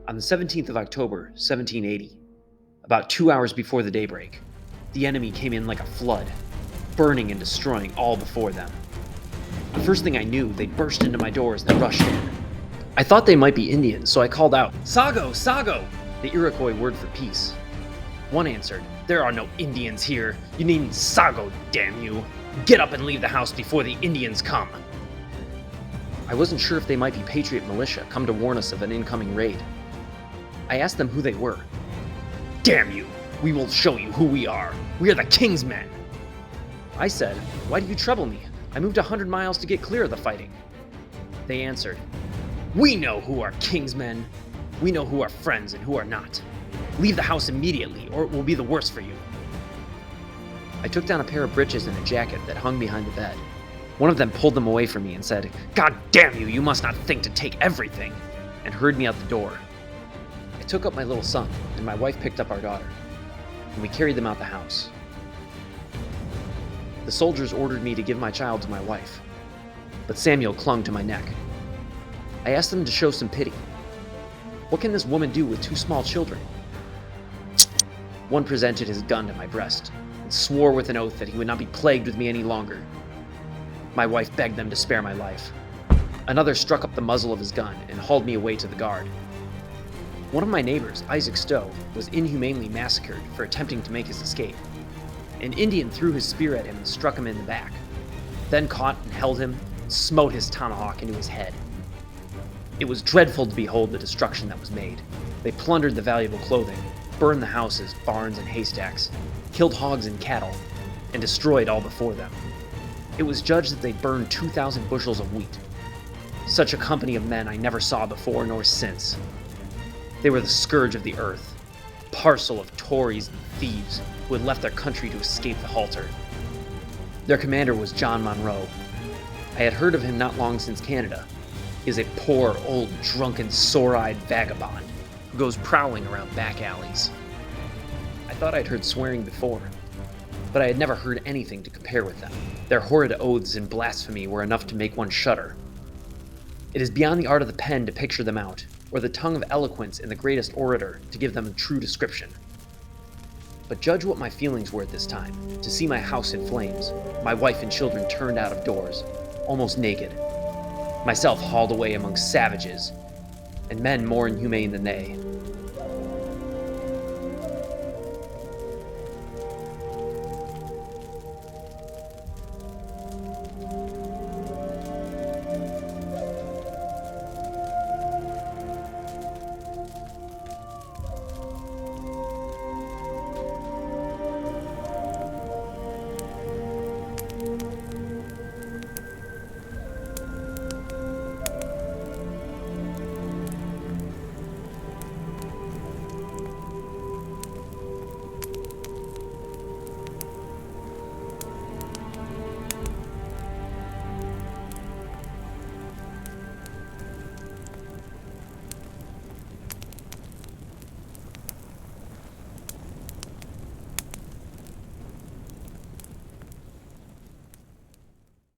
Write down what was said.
On the 17th of October, 1780, about 2 hours before the daybreak, the enemy came in like a flood, burning and destroying all before them. The first thing I knew, they burst into my doors and rushed in. I thought they might be Indians, so I called out, "Sago! Sago!" the Iroquois word for peace. One answered, "There are no Indians here. You needn't Sago, damn you. Get up and leave the house before the Indians come." I wasn't sure if they might be Patriot militia come to warn us of an incoming raid. I asked them who they were. "Damn you! We will show you who we are. We are the King's men." I said, "Why do you trouble me? I moved 100 miles to get clear of the fighting." They answered, "We know who are King's men. We know who are friends and who are not. Leave the house immediately, or it will be the worse for you." I took down a pair of breeches and a jacket that hung behind the bed. One of them pulled them away from me and said, "God damn you, you must not think to take everything," and hurried me out the door. I took up my little son, and my wife picked up our daughter, and we carried them out the house. The soldiers ordered me to give my child to my wife, but Samuel clung to my neck. I asked them to show some pity. What can this woman do with 2 small children? One presented his gun to my breast and swore with an oath that he would not be plagued with me any longer. My wife begged them to spare my life. Another struck up the muzzle of his gun and hauled me away to the guard. One of my neighbors, Isaac Stowe, was inhumanely massacred for attempting to make his escape. An Indian threw his spear at him and struck him in the back, then caught and held him and smote his tomahawk into his head. It was dreadful to behold the destruction that was made. They plundered the valuable clothing, burned the houses, barns, and haystacks, killed hogs and cattle, and destroyed all before them. It was judged that they burned 2,000 bushels of wheat. Such a company of men I never saw before nor since. They were the scourge of the earth, a parcel of Tories and thieves who had left their country to escape the halter. Their commander was John Monroe. I had heard of him not long since Canada. He is a poor, old, drunken, sore-eyed vagabond who goes prowling around back alleys. I thought I'd heard swearing before, but I had never heard anything to compare with them. Their horrid oaths and blasphemy were enough to make one shudder. It is beyond the art of the pen to picture them out, or the tongue of eloquence in the greatest orator to give them a true description. But judge what my feelings were at this time, to see my house in flames, my wife and children turned out of doors, almost naked, myself hauled away among savages, and men more inhumane than they.